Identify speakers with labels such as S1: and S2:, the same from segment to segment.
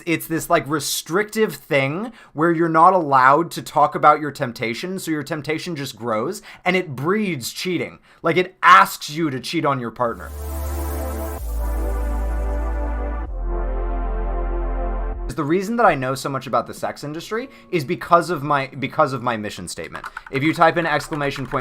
S1: it's this like restrictive thing where you're not allowed to talk about your temptation, so your temptation just grows and it breeds cheating. Like it asks you to cheat on your partner. The reason that I know so much about the sex industry is because of my mission statement. If you type in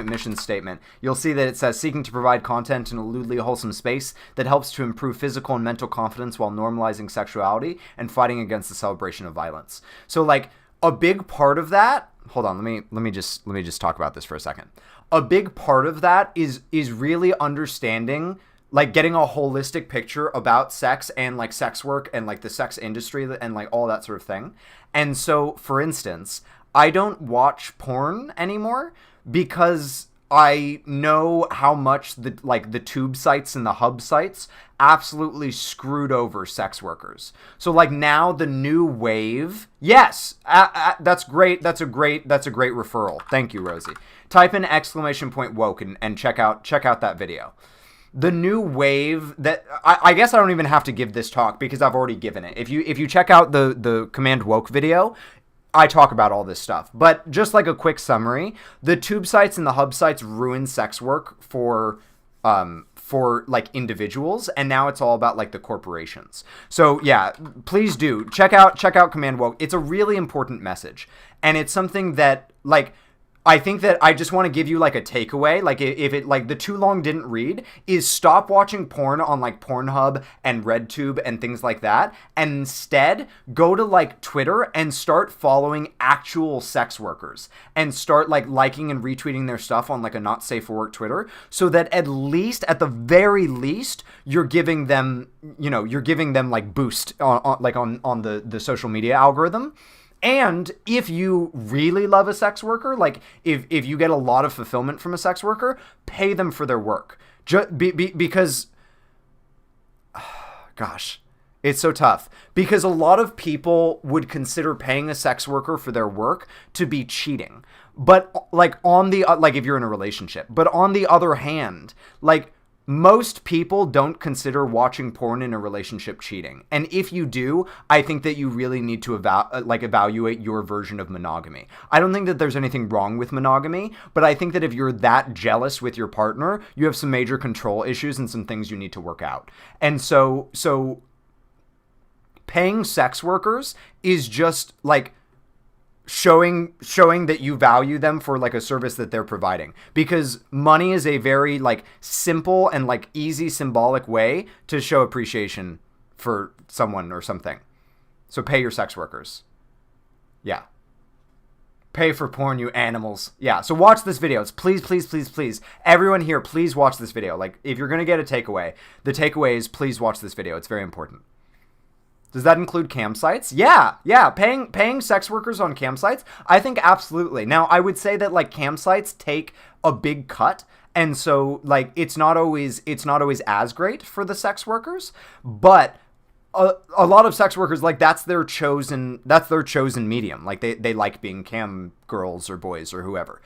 S1: !mission statement, you'll see that it says seeking to provide content in a lewdly wholesome space that helps to improve physical and mental confidence while normalizing sexuality and fighting against the celebration of violence. So like a big part of that, hold on, let me just talk about this for a second. A big part of that is really understanding, like getting a holistic picture about sex and like sex work and like the sex industry and like all that sort of thing. And so, for instance, I don't watch porn anymore because I know how much the tube sites and the hub sites absolutely screwed over sex workers. So like now the new wave, yes, that's great. That's a great referral. Thank you, Rosie. Type in !woke and check out that video. The new wave that I guess I don't even have to give this talk because I've already given it. If you check out the Command Woke video, I talk about all this stuff. But just like a quick summary, the tube sites and the hub sites ruin sex work for like individuals, and now it's all about like the corporations. So yeah, please do check out Command Woke. It's a really important message, and it's something that like I think that I just want to give you like a takeaway. Like if it like the too long didn't read is stop watching porn on like Pornhub and RedTube and things like that. And instead go to like Twitter and start following actual sex workers and start like liking and retweeting their stuff on like a not safe for work Twitter. So that at the very least, you're giving them like boost on the social media algorithm. And if you really love a sex worker, like if you get a lot of fulfillment from a sex worker, pay them for their work. Because, gosh, it's so tough. Because a lot of people would consider paying a sex worker for their work to be cheating. But like if you're in a relationship, but on the other hand, like most people don't consider watching porn in a relationship cheating. And if you do, I think that you really need to evaluate your version of monogamy. I don't think that there's anything wrong with monogamy, but I think that if you're that jealous with your partner, you have some major control issues and some things you need to work out. And so paying sex workers is just like showing that you value them for like a service that they're providing, because money is a very like simple and like easy symbolic way to show appreciation for someone or something. So pay your sex workers. Yeah. Pay for porn, you animals. Yeah. So watch this video. It's please. Everyone here, please watch this video. Like if you're going to get a takeaway, the takeaway is please watch this video. It's very important. Does that include campsites? Yeah. Paying sex workers on campsites? I think absolutely. Now, I would say that like campsites take a big cut, and so like it's not always as great for the sex workers, but a lot of sex workers, like that's their chosen medium. Like they like being cam girls or boys or whoever.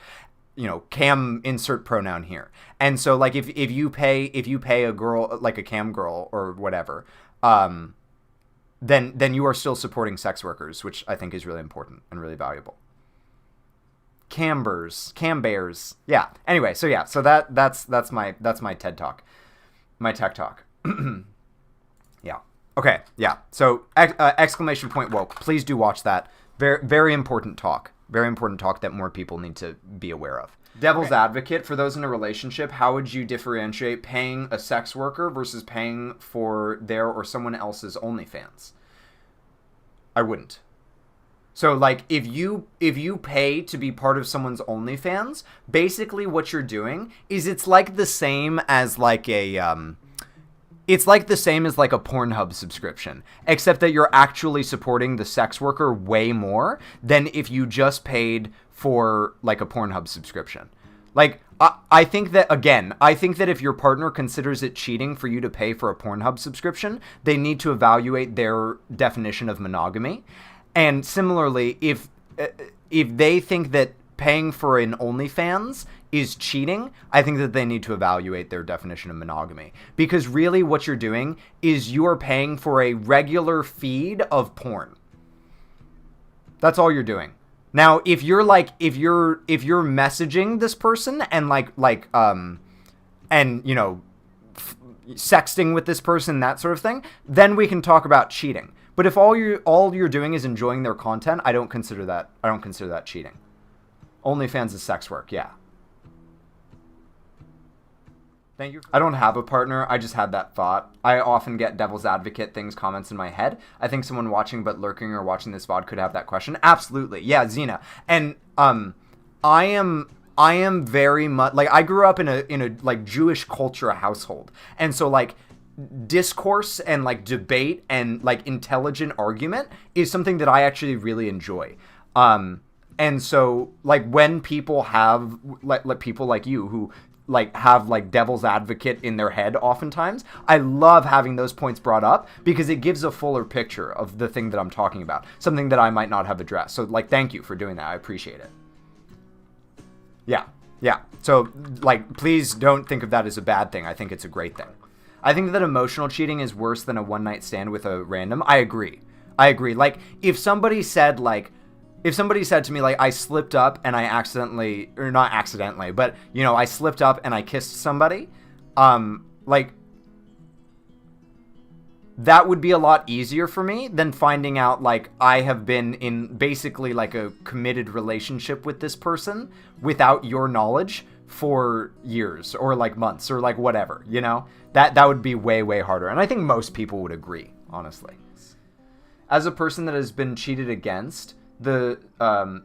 S1: You know, cam insert pronoun here. And so like if you pay a girl, like a cam girl or whatever, then you are still supporting sex workers, which I think is really important and really valuable. Cam bears. Yeah. Anyway, so that's my TED Talk. My tech talk. Yeah. Okay. Yeah. So !woke. Please do watch that. Very, very important talk. Very important talk that more people need to be aware of. Devil's advocate, for those in a relationship, how would you differentiate paying a sex worker versus paying for their or someone else's OnlyFans? I wouldn't. So like if you pay to be part of someone's OnlyFans, basically what you're doing is it's like the same as like a Pornhub subscription, except that you're actually supporting the sex worker way more than if you just paid for like a Pornhub subscription. Like, I think that if your partner considers it cheating for you to pay for a Pornhub subscription, they need to evaluate their definition of monogamy. And similarly, if they think that paying for an OnlyFans is cheating, I think that they need to evaluate their definition of monogamy. Because really what you're doing is you are paying for a regular feed of porn. That's all you're doing. Now, if you're messaging this person and sexting with this person, that sort of thing, then we can talk about cheating. But if all you're doing is enjoying their content, I don't consider that cheating. OnlyFans is sex work, yeah. Thank you. I don't have a partner. I just had that thought. I often get devil's advocate comments in my head. I think someone watching but lurking or watching this VOD could have that question. Absolutely. Yeah, Xena. And I am very much like, I grew up in a like Jewish culture household. And so like discourse and like debate and like intelligent argument is something that I actually really enjoy. And so like when people have like people like you who like have like devil's advocate in their head oftentimes, I love having those points brought up because it gives a fuller picture of the thing that I'm talking about, something that I might not have addressed. So like, thank you for doing that. I appreciate it. Yeah. So like, please don't think of that as a bad thing. I think it's a great thing. I think that emotional cheating is worse than a one night stand with a random. I agree. Like if somebody said to me, like, I slipped up and I accidentally, or not accidentally, but, you know, I slipped up and I kissed somebody, like, that would be a lot easier for me than finding out, like, I have been in basically, like, a committed relationship with this person without your knowledge for years, or, like, months, or, like, whatever, you know? That would be way, way harder, and I think most people would agree, honestly. As a person that has been cheated against, the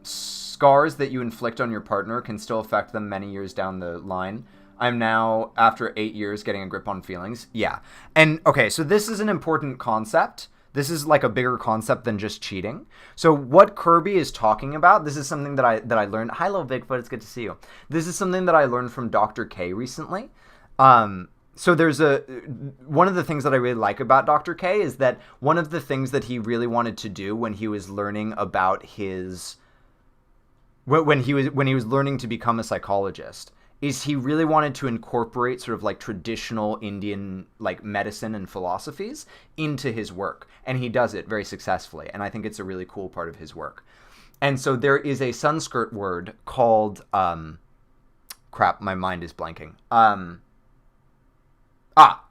S1: scars that you inflict on your partner can still affect them many years down the line. I'm now, after 8 years, getting a grip on feelings. Yeah. And, okay, so this is an important concept. This is like a bigger concept than just cheating. So what Kirby is talking about, this is something that I learned. Hi, little Bigfoot. It's good to see you. This is something that I learned from Dr. K recently. So there's one of the things that I really like about Dr. K is that one of the things that he really wanted to do when he was learning about when he was learning to become a psychologist is he really wanted to incorporate sort of like traditional Indian like medicine and philosophies into his work, and he does it very successfully, and I think it's a really cool part of his work. And so there is a Sanskrit word called crap, my mind is blanking.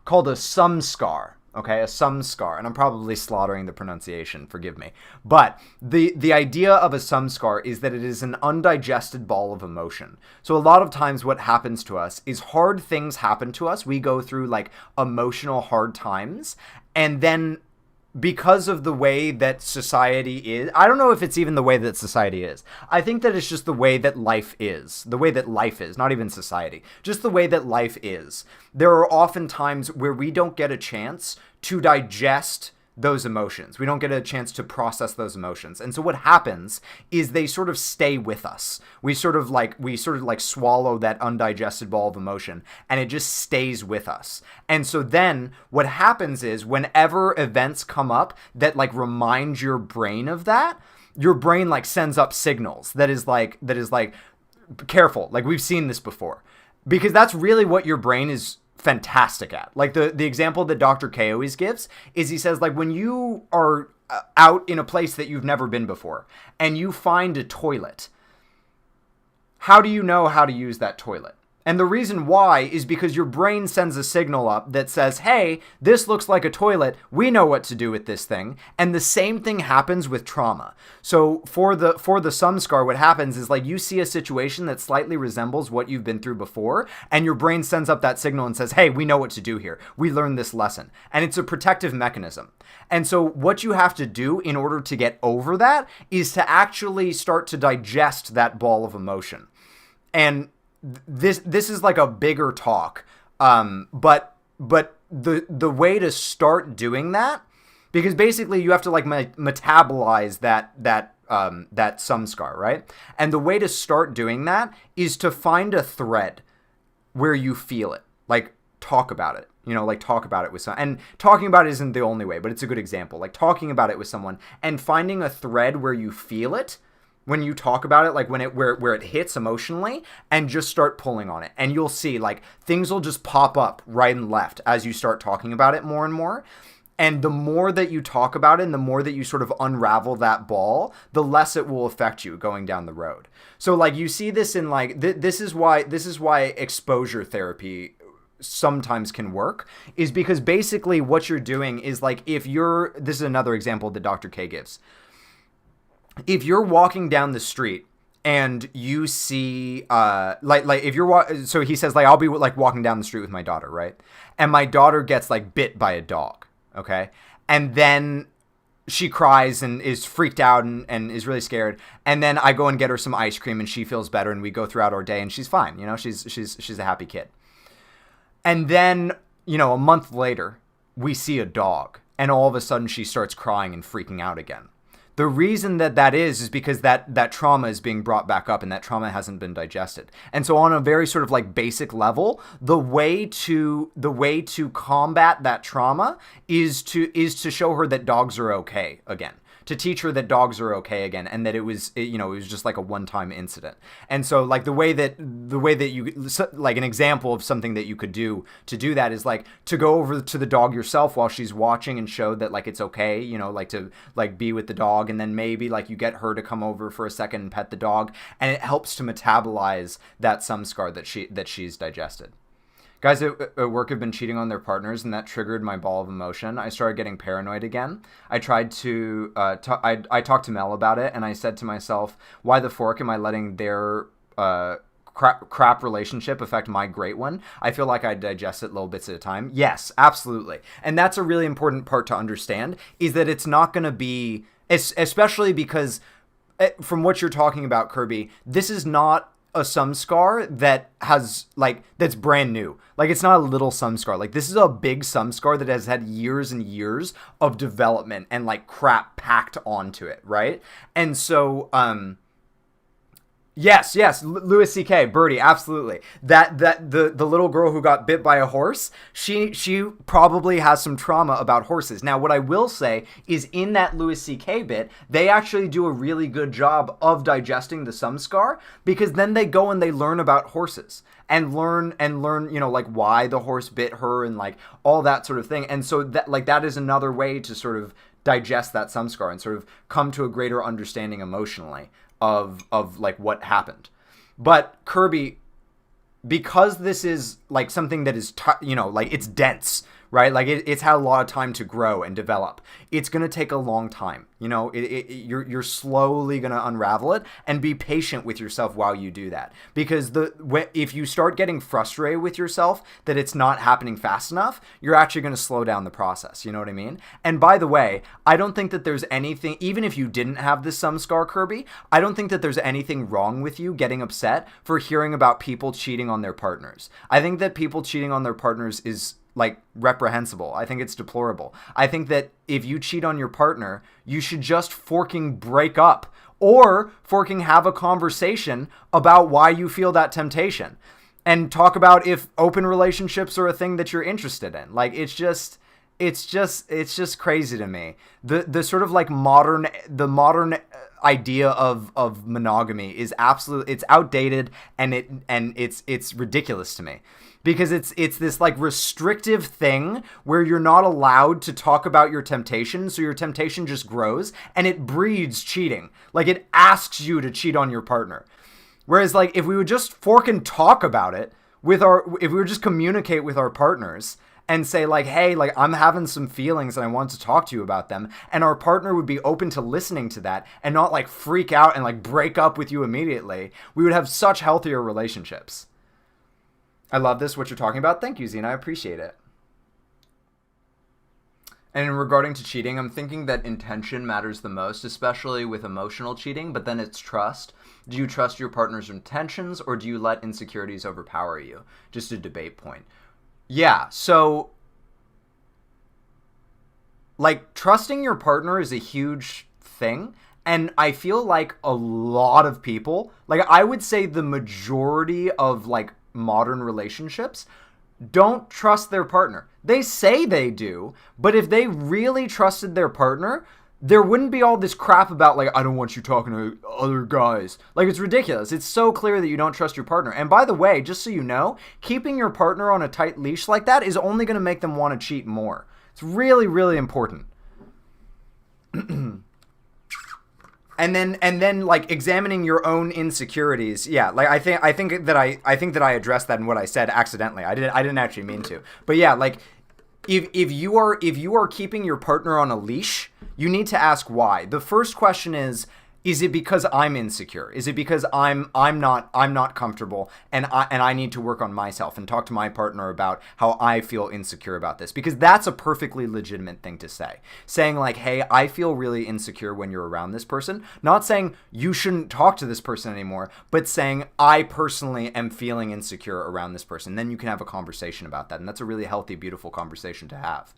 S1: Called a samskar. Okay, a samskar, and I'm probably slaughtering the pronunciation, forgive me. But the idea of a samskar is that it is an undigested ball of emotion. So a lot of times what happens to us is hard things happen to us. We go through like emotional hard times, and then because of the way that society is, I don't know if it's even the way that society is. I think that it's just the way that life is. The way that life is, not even society. Just the way that life is. There are often times where we don't get a chance to digest those emotions. We don't get a chance to process those emotions. And so what happens is they sort of stay with us. We sort of like swallow that undigested ball of emotion, and it just stays with us. And so then what happens is whenever events come up that like remind your brain of that, your brain like sends up signals that is like careful. Like we've seen this before, because that's really what your brain is fantastic at. Like the example that Dr. K always gives is he says, like, when you are out in a place that you've never been before and you find a toilet, how do you know how to use that toilet? And the reason why is because your brain sends a signal up that says, hey, this looks like a toilet. We know what to do with this thing. And the same thing happens with trauma. So for the samskar, what happens is like you see a situation that slightly resembles what you've been through before, and your brain sends up that signal and says, hey, we know what to do here. We learned this lesson. And it's a protective mechanism. And so what you have to do in order to get over that is to actually start to digest that ball of emotion. And this is like a bigger talk, but the way to start doing that, because basically you have to like metabolize that samskar, right? And the way to start doing that is to find a thread where you feel it, like talk about it. You know, like talk about it with someone. And talking about it isn't the only way, but it's a good example. Like talking about it with someone and finding a thread where you feel it when you talk about it, like when it where it hits emotionally, and just start pulling on it. And you'll see like things will just pop up right and left as you start talking about it more and more. And the more that you talk about it and the more that you sort of unravel that ball, the less it will affect you going down the road. So like you see this in like, this is why exposure therapy sometimes can work, is because basically what you're doing is like, this is another example that Dr. K gives. If you're walking down the street and you see, if you're, so he says like, I'll be like walking down the street with my daughter, right? And my daughter gets like bit by a dog. Okay. And then she cries and is freaked out and is really scared. And then I go and get her some ice cream and she feels better and we go throughout our day and she's fine. You know, she's a happy kid. And then, you know, a month later, we see a dog and all of a sudden she starts crying and freaking out again. The reason that is because that trauma is being brought back up and that trauma hasn't been digested. And so on a very sort of like basic level, the way to combat that trauma is to show her that dogs are okay again. To teach her that dogs are okay again, and that it was just like a one-time incident. And so like the way that you, like an example of something that you could do to do that is like to go over to the dog yourself while she's watching and show that like it's okay, you know, like to like be with the dog, and then maybe like you get her to come over for a second and pet the dog, and it helps to metabolize that scar that she's digested. Guys at work have been cheating on their partners, and that triggered my ball of emotion. I started getting paranoid again. I tried to, I talked to Mel about it, and I said to myself, why the fork am I letting their crap relationship affect my great one? I feel like I digest it little bits at a time. Yes, absolutely. And that's a really important part to understand, is that it's not going to be, especially because from what you're talking about, Kirby, this is not a scar that has like, that's brand new. Like it's not a little scar. Like this is a big scar that has had years and years of development and like crap packed onto it, right? And so Yes, Louis C.K., Birdie, absolutely. That the little girl who got bit by a horse, she probably has some trauma about horses. Now, what I will say is in that Louis C.K. bit, they actually do a really good job of digesting the scar, because then they go and they learn about horses and learn, you know, like why the horse bit her and like all that sort of thing. And so that is another way to sort of digest that scar and sort of come to a greater understanding emotionally of like what happened. But Kirby, because this is like something that is like it's dense, right? Like it's had a lot of time to grow and develop. It's going to take a long time. You know, you're slowly going to unravel it, and be patient with yourself while you do that. Because if you start getting frustrated with yourself that it's not happening fast enough, you're actually going to slow down the process. You know what I mean? And by the way, I don't think that there's anything, even if you didn't have this scar, Kirby, I don't think that there's anything wrong with you getting upset for hearing about people cheating on their partners. I think that people cheating on their partners is like reprehensible. I think it's deplorable. I think that if you cheat on your partner, you should just forking break up, or forking have a conversation about why you feel that temptation, and talk about if open relationships are a thing that you're interested in. Like it's just crazy to me. The sort of like modern idea of monogamy is absolutely, it's outdated, and it's ridiculous to me. Because it's this like restrictive thing where you're not allowed to talk about your temptation, so your temptation just grows and it breeds cheating. Like it asks you to cheat on your partner. Whereas like if we would just fork and talk about it if we would just communicate with our partners and say like, hey, like I'm having some feelings and I want to talk to you about them, and our partner would be open to listening to that and not like freak out and like break up with you immediately, we would have such healthier relationships. I love this, what you're talking about. Thank you, Zena. I appreciate it. And regarding to cheating, I'm thinking that intention matters the most, especially with emotional cheating, but then it's trust. Do you trust your partner's intentions, or do you let insecurities overpower you? Just a debate point. Yeah, so like trusting your partner is a huge thing. And I feel like a lot of people, like I would say the majority of like modern relationships don't trust their partner. They say they do, but if they really trusted their partner, there wouldn't be all this crap about, like, I don't want you talking to other guys. Like, it's ridiculous. It's so clear that you don't trust your partner. And by the way, just so you know, keeping your partner on a tight leash like that is only going to make them want to cheat more. It's really, really important. And then like examining your own insecurities. Yeah, like I think that I addressed that in what I said accidentally. I didn't actually mean to. But yeah, like if you are keeping your partner on a leash, you need to ask why. The first question is it because I'm insecure? Is it because I'm not comfortable and I need to work on myself and talk to my partner about how I feel insecure about this? Because that's a perfectly legitimate thing to say. Saying like, hey, I feel really insecure when you're around this person. Not saying you shouldn't talk to this person anymore, but saying I personally am feeling insecure around this person. Then you can have a conversation about that. And that's a really healthy, beautiful conversation to have.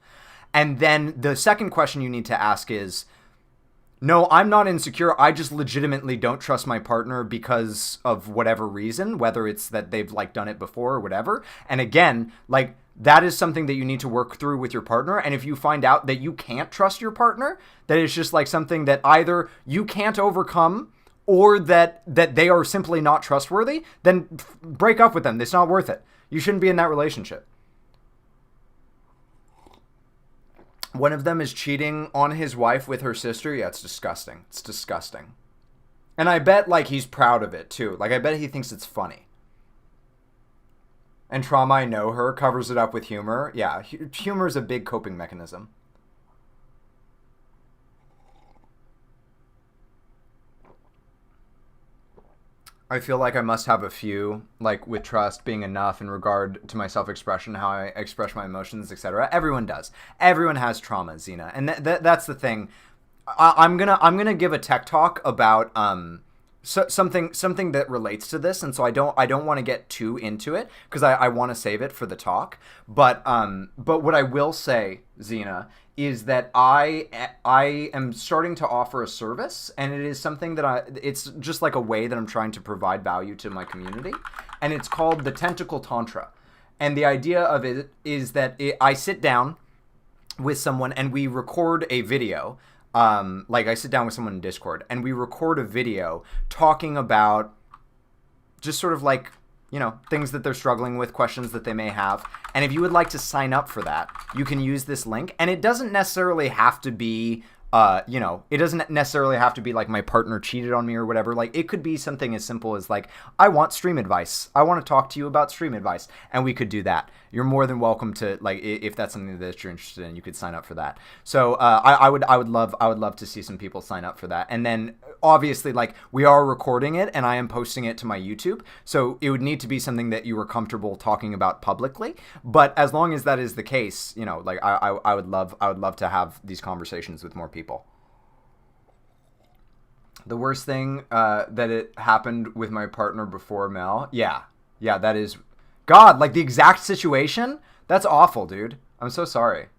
S1: And then the second question you need to ask is, no, I'm not insecure. I just legitimately don't trust my partner because of whatever reason, whether it's that they've like done it before or whatever. And again, like that is something that you need to work through with your partner. And if you find out that you can't trust your partner, that it's just like something that either you can't overcome or that they are simply not trustworthy, then break up with them. It's not worth it. You shouldn't be in that relationship. One of them is cheating on his wife with her sister. Yeah, it's disgusting. It's disgusting. And I bet, like, he's proud of it, too. Like, I bet he thinks it's funny. And Trauma, I Know Her covers it up with humor. Yeah, humor is a big coping mechanism. I feel like I must have a few, like with trust being enough in regard to my self-expression, how I express my emotions, etc. Everyone does. Everyone has trauma, Xena, and that's the thing. I'm gonna give a tech talk about something that relates to this, and so I don't want to get too into it because I want to save it for the talk. But what I will say, Xena, is that I am starting to offer a service, and it is something that it's just like a way that I'm trying to provide value to my community, and it's called the Tentacle Tantra. And the idea of it is that I sit down with someone and we record a video. Like I sit down with someone in Discord and we record a video talking about just sort of like, you know, things that they're struggling with, questions that they may have. And if you would like to sign up for that, you can use this link. And it doesn't necessarily have to be, it doesn't necessarily have to be like my partner cheated on me or whatever. Like it could be something as simple as like, I want stream advice. I want to talk to you about stream advice. And we could do that. You're more than welcome to, like, if that's something that you're interested in, you could sign up for that. So I would love to see some people sign up for that. And then obviously, like, we are recording it and I am posting it to my YouTube. So it would need to be something that you were comfortable talking about publicly. But as long as that is the case, you know, like I would love to have these conversations with more people. The worst thing that it happened with my partner before Mel. Yeah, that is. God, like the exact situation? That's awful, dude. I'm so sorry.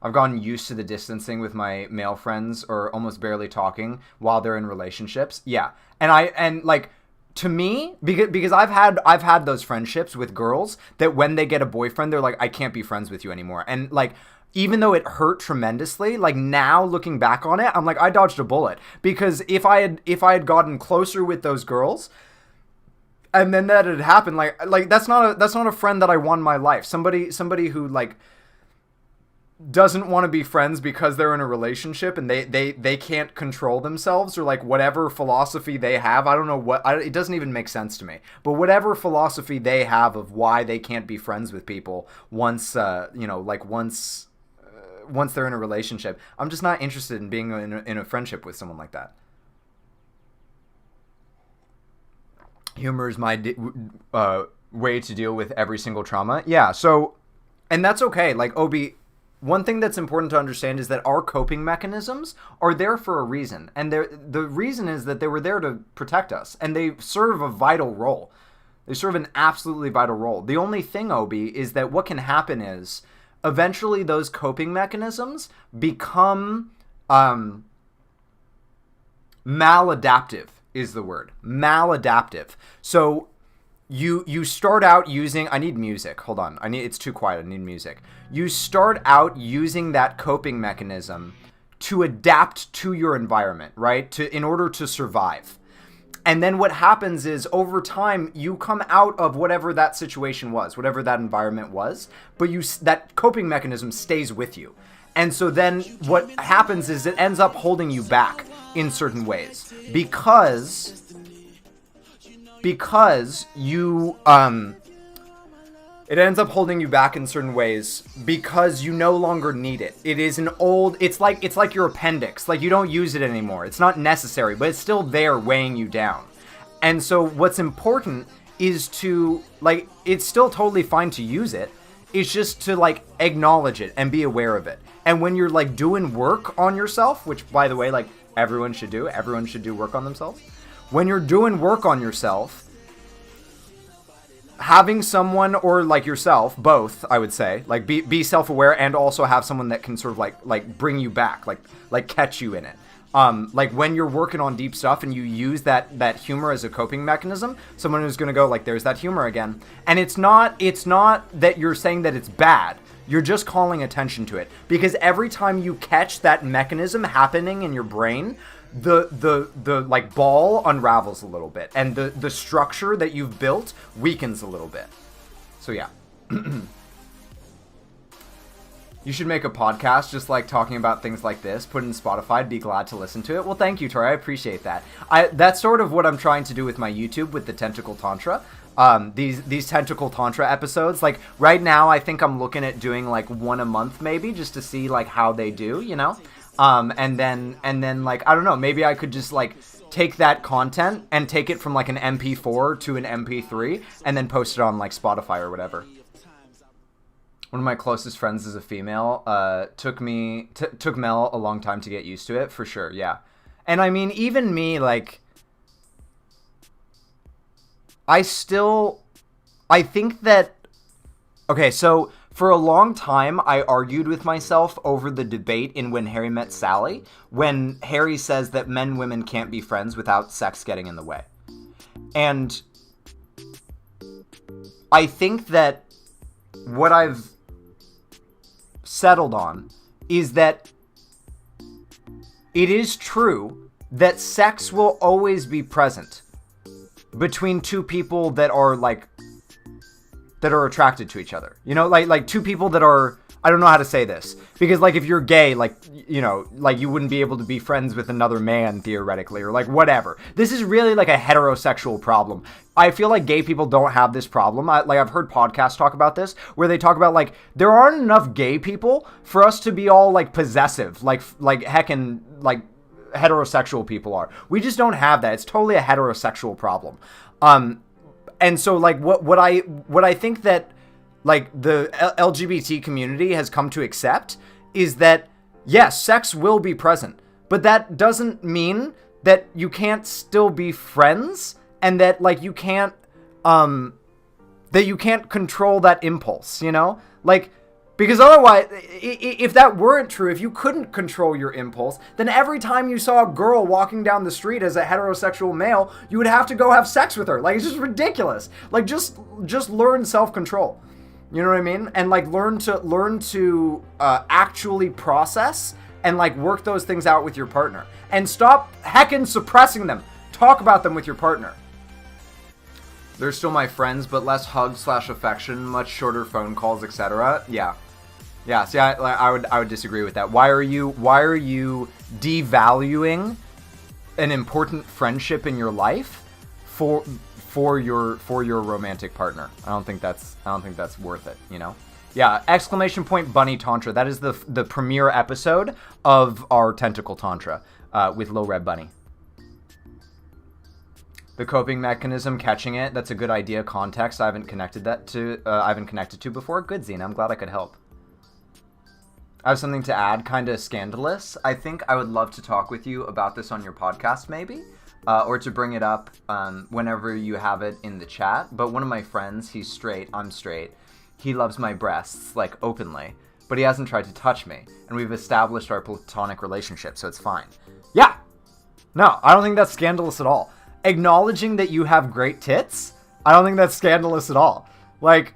S1: I've gotten used to the distancing with my male friends or almost barely talking while they're in relationships. Yeah. And like to me, because I've had those friendships with girls that when they get a boyfriend, they're like, I can't be friends with you anymore. And like, even though it hurt tremendously, like now looking back on it, I'm like, I dodged a bullet, because if I had gotten closer with those girls, and then that had happened, like that's not a friend that I want in my life. Somebody who like doesn't want to be friends because they're in a relationship and they can't control themselves, or like whatever philosophy they have. I don't know it doesn't even make sense to me. But whatever philosophy they have of why they can't be friends with people once once they're in a relationship, I'm just not interested in being in a friendship with someone like that. Humor is my way to deal with every single trauma. Yeah, so, and that's okay. Like, Obi, one thing that's important to understand is that our coping mechanisms are there for a reason. And the reason is that they were there to protect us. And they serve a vital role. They serve an absolutely vital role. The only thing, Obi, is that what can happen is eventually those coping mechanisms become maladaptive. Is the word. Maladaptive. So you start out using, I need music. Hold on. It's too quiet. I need music. You start out using that coping mechanism to adapt to your environment, right? In order to survive. And then what happens is over time you come out of whatever that situation was, whatever that environment was, but that coping mechanism stays with you. And so then what happens is it ends up holding you back in certain ways because you it ends up holding you back in certain ways because you no longer need it. It is it's like your appendix. Like, you don't use it anymore. It's not necessary, but it's still there weighing you down. And so what's important is to, like, it's still totally fine to use it. It's just to, like, acknowledge it and be aware of it. And when you're, like, doing work on yourself, which, by the way, like, everyone should do work on themselves. When you're doing work on yourself, having someone, or like yourself, both, I would say, like, be self-aware and also have someone that can sort of like bring you back, like catch you in it. Like, when you're working on deep stuff and you use that humor as a coping mechanism, someone who's going to go like, there's that humor again. And it's not that you're saying that it's bad. You're just calling attention to it, because every time you catch that mechanism happening in your brain, the like ball unravels a little bit, and the structure that you've built weakens a little bit. So yeah. You should make a podcast just like talking about things like this, put it in Spotify, I'd be glad to listen to it. Well, thank you, Tori, I appreciate that. That's sort of what I'm trying to do with my YouTube, with the Tentacle Tantra. These Tentacle Tantra episodes, like, right now I think I'm looking at doing like one a month maybe, just to see like how they do, you know? And then like, I don't know, maybe I could just like take that content and take it from like an MP4 to an MP3 and then post it on like Spotify or whatever. One of my closest friends is a female. Took Mel a long time to get used to it, for sure, yeah. And I mean, even me, like, I think that, okay, so for a long time, I argued with myself over the debate in When Harry Met Sally, when Harry says that men and women can't be friends without sex getting in the way. And I think that what I've settled on is that it is true that sex will always be present between two people that are like, that are attracted to each other, you know, like two people that are, I don't know how to say this, because like if you're gay, like, you know, like you wouldn't be able to be friends with another man theoretically, or like whatever. This is really like a heterosexual problem. I feel like gay people don't have this problem. I've heard podcasts talk about this, where they talk about like, there aren't enough gay people for us to be all like possessive, like heckin' like heterosexual people are. We just don't have that. It's totally a heterosexual problem. And so like what I think that like the LGBT community has come to accept is that, yes, sex will be present, but that doesn't mean that you can't still be friends, and that like you can't control that impulse, you know? Like, because otherwise, if that weren't true, if you couldn't control your impulse, then every time you saw a girl walking down the street as a heterosexual male, you would have to go have sex with her. Like, it's just ridiculous. Like, just learn self-control. You know what I mean? And like learn to actually process and like work those things out with your partner. And stop heckin' suppressing them. Talk about them with your partner. They're still my friends, but less hug/affection, much shorter phone calls, etc. Yeah. Yeah, see, I would disagree with that. Why are you devaluing an important friendship in your life for your romantic partner? I don't think that's worth it, you know? Yeah, !Bunny Tantra. That is the premiere episode of our Tentacle Tantra with Low Red Bunny. The coping mechanism, catching it, that's a good idea. Context, I haven't connected to before. Good, Zine, I'm glad I could help. I have something to add, kind of scandalous. I think I would love to talk with you about this on your podcast, maybe, or to bring it up whenever you have it in the chat. But one of my friends, he's straight, I'm straight. He loves my breasts, like, openly, but he hasn't tried to touch me, and we've established our platonic relationship, so it's fine. Yeah! No, I don't think that's scandalous at all. Acknowledging that you have great tits, I don't think that's scandalous at all. Like,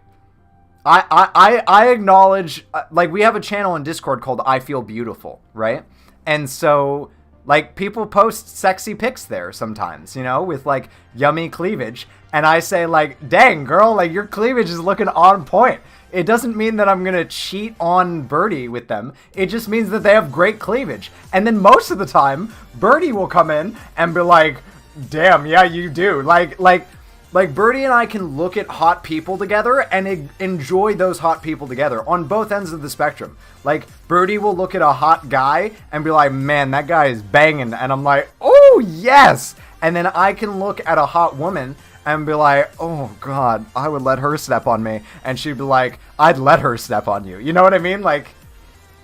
S1: I acknowledge, like, we have a channel in Discord called I Feel Beautiful, right? And so, like, people post sexy pics there sometimes, you know, with, like, yummy cleavage. And I say, like, dang, girl, like, your cleavage is looking on point. It doesn't mean that I'm going to cheat on Birdie with them. It just means that they have great cleavage. And then most of the time, Birdie will come in and be like, damn, yeah, you do. Like Birdie and I can look at hot people together and enjoy those hot people together on both ends of the spectrum. Like, Birdie will look at a hot guy and be like, man, that guy is banging. And I'm like, oh, yes. And then I can look at a hot woman and be like, oh, God, I would let her step on me. And she'd be like, I'd let her step on you. You know what I mean? Like,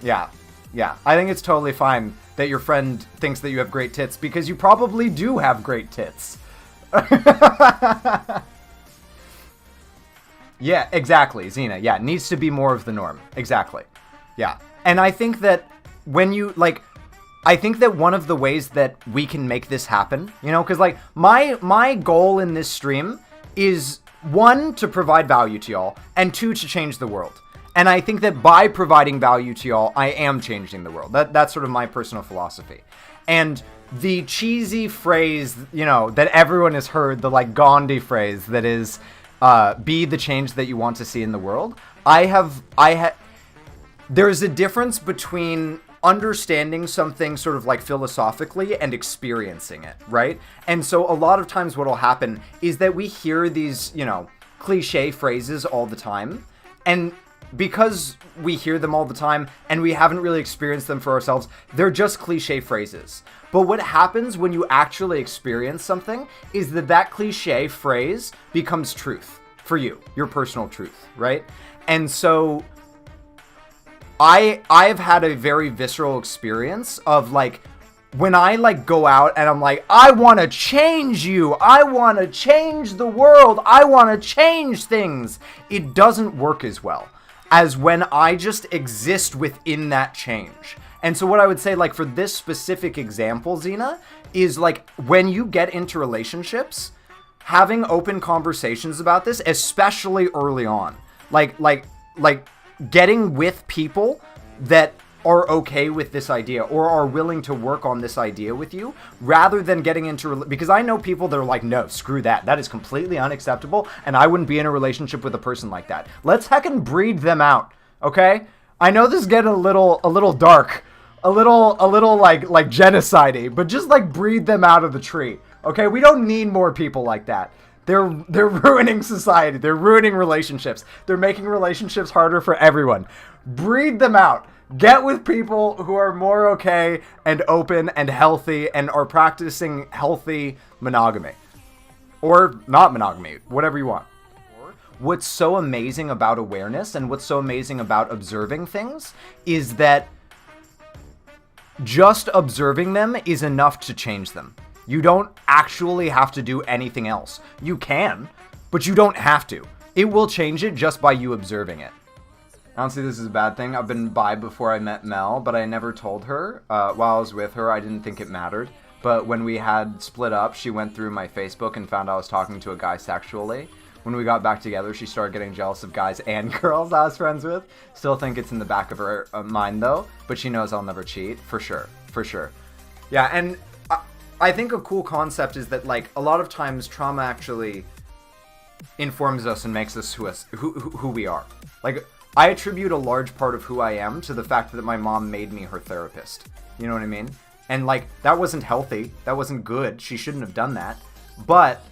S1: yeah. I think it's totally fine that your friend thinks that you have great tits because you probably do have great tits. Yeah, exactly, Xena. Yeah, it needs to be more of the norm. Exactly. Yeah. And I think that when you, like, I think that one of the ways that we can make this happen, you know, because, like, my goal in this stream is, 1, to provide value to y'all, and 2, to change the world. And I think that by providing value to y'all, I am changing the world. That's sort of my personal philosophy. And the cheesy phrase, you know, that everyone has heard, the, like, Gandhi phrase that is, be the change that you want to see in the world. There's a difference between understanding something sort of like philosophically and experiencing it, right? And so a lot of times what will happen is that we hear these, you know, cliche phrases all the time, and because we hear them all the time and we haven't really experienced them for ourselves, they're just cliche phrases. But what happens when you actually experience something is that cliche phrase becomes truth for you, your personal truth, right? And so I've had a very visceral experience of, like, when I, like, go out and I'm like, I want to change you, I want to change the world, I want to change things, it doesn't work as well as when I just exist within that change. And so what I would say, like, for this specific example, Xena, is, like, when you get into relationships, having open conversations about this, especially early on, like getting with people that are okay with this idea or are willing to work on this idea with you, rather than getting into, because I know people that are like, no, screw that. That is completely unacceptable, and I wouldn't be in a relationship with a person like that. Let's heckin' breed them out, okay? I know this is getting a little dark, a little like genocide-y, but just, like, breed them out of the tree, okay? We don't need more people like that. They're ruining society. They're ruining relationships. They're making relationships harder for everyone. Breed them out. Get with people who are more okay and open and healthy and are practicing healthy monogamy. Or not monogamy, whatever you want. What's so amazing about awareness and what's so amazing about observing things is that just observing them is enough to change them. You don't actually have to do anything else. You can, but you don't have to. It will change it just by you observing it. I don't see this as a bad thing. I've been bi before I met Mel, but I never told her. While I was with her, I didn't think it mattered. But when we had split up, she went through my Facebook and found I was talking to a guy sexually. When we got back together, she started getting jealous of guys and girls I was friends with. Still think it's in the back of her mind, though. But she knows I'll never cheat. For sure. For sure. Yeah, and I think a cool concept is that, like, a lot of times trauma actually informs us and makes us who we are. Like, I attribute a large part of who I am to the fact that my mom made me her therapist. You know what I mean? And, like, that wasn't healthy. That wasn't good. She shouldn't have done that. But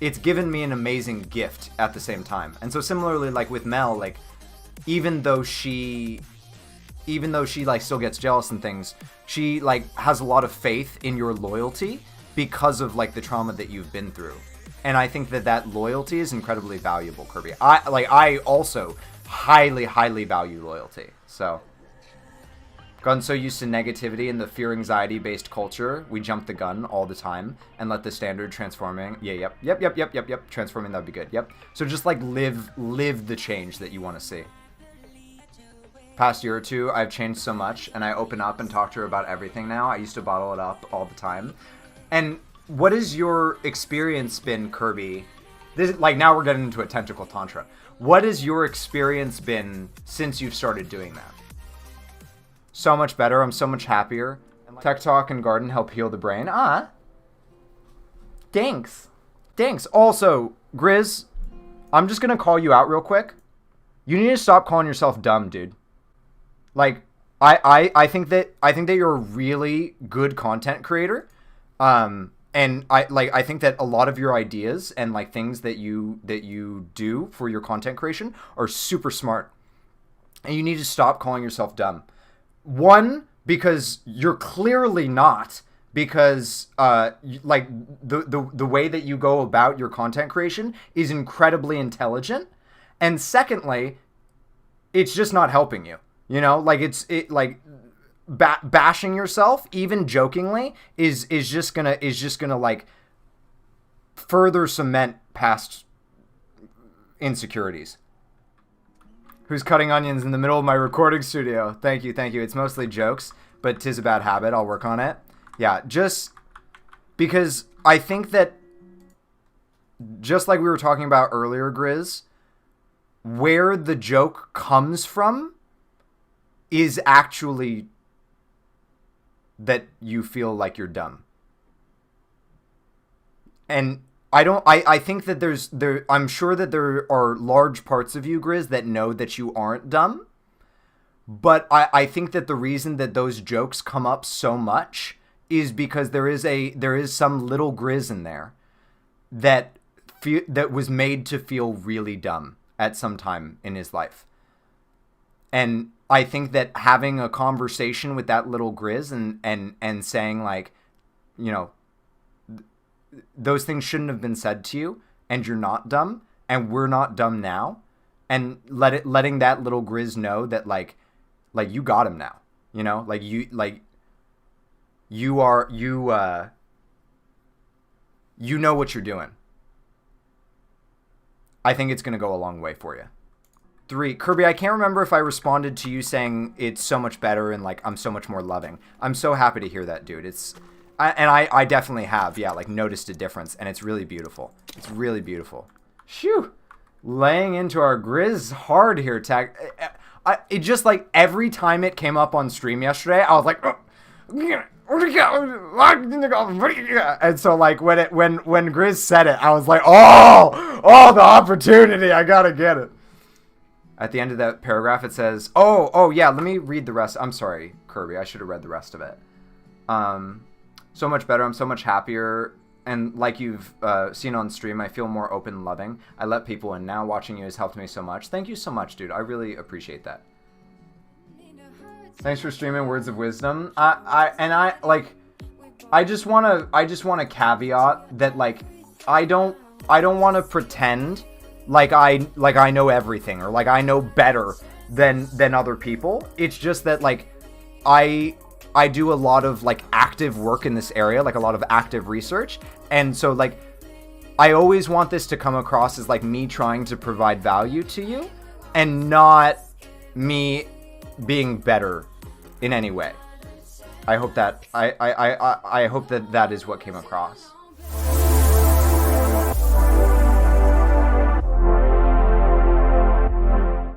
S1: it's given me an amazing gift at the same time. And so similarly, like, with Mel, like, even though she like still gets jealous and things, she, like, has a lot of faith in your loyalty because of, like, the trauma that you've been through. And I think that loyalty is incredibly valuable, Kirby. I also highly value loyalty. So, gotten so used to negativity and the fear anxiety based culture, we jump the gun all the time and let the standard transforming. Yeah, yep. Transforming, that'd be good. Yep. So just, like, live the change that you want to see. Past year or two, I've changed so much, and I open up and talk to her about everything now. I used to bottle it up all the time. And what has your experience been, Kirby? This, like, now we're getting into a tentacle tantra. What has your experience been since you've started doing that? So much better. I'm so much happier. Tech Talk and Garden help heal the brain. Ah. Thanks. Thanks. Also, Grizz, I'm just going to call you out real quick. You need to stop calling yourself dumb, dude. Like, I think that you're a really good content creator. And I think that a lot of your ideas and like things that you do for your content creation are super smart. And you need to stop calling yourself dumb. One, because you're clearly not, because like the way that you go about your content creation is incredibly intelligent. And secondly, it's just not helping you. You know, like bashing yourself, even jokingly, is just gonna like further cement past insecurities. Who's cutting onions in the middle of my recording studio? Thank you. It's mostly jokes, but 'tis a bad habit. I'll work on it. Yeah, just because I think that, just like we were talking about earlier, Grizz, where the joke comes from is actually that you feel like you're dumb. And I think that I'm sure that there are large parts of you, Grizz, that know that you aren't dumb. But I think that the reason that those jokes come up so much is because there is some little Grizz in there that was made to feel really dumb at some time in his life. And I think that having a conversation with that little Grizz and saying, like, you know, those things shouldn't have been said to you, and you're not dumb, and we're not dumb now, and letting that little Grizz know that like you got him now, you know, you know what you're doing. I think it's gonna go a long way for you. 3, Kirby, I can't remember if I responded to you saying it's so much better and like I'm so much more loving. I'm so happy to hear that, dude. I definitely have, yeah, like noticed a difference, and it's really beautiful. It's really beautiful. Shoo! Laying into our Grizz hard here, Tag. It just like every time it came up on stream yesterday, I was like, oh, and so like when Grizz said it, I was like, oh, the opportunity, I gotta get it. At the end of that paragraph, it says, oh yeah, let me read the rest. I'm sorry, Kirby, I should have read the rest of it. So much better. I'm so much happier. And like you've seen on stream, I feel more open and loving. I let people in now. Watching you has helped me so much. Thank you so much, dude. I really appreciate that. Thanks for streaming Words of Wisdom. I just want to caveat that, like, I don't want to pretend like I know everything, or like I know better than other people. It's just that, like, I do a lot of like active work in this area, like a lot of active research. And so like, I always want this to come across as like me trying to provide value to you and not me being better in any way. I hope that, I hope that is what came across.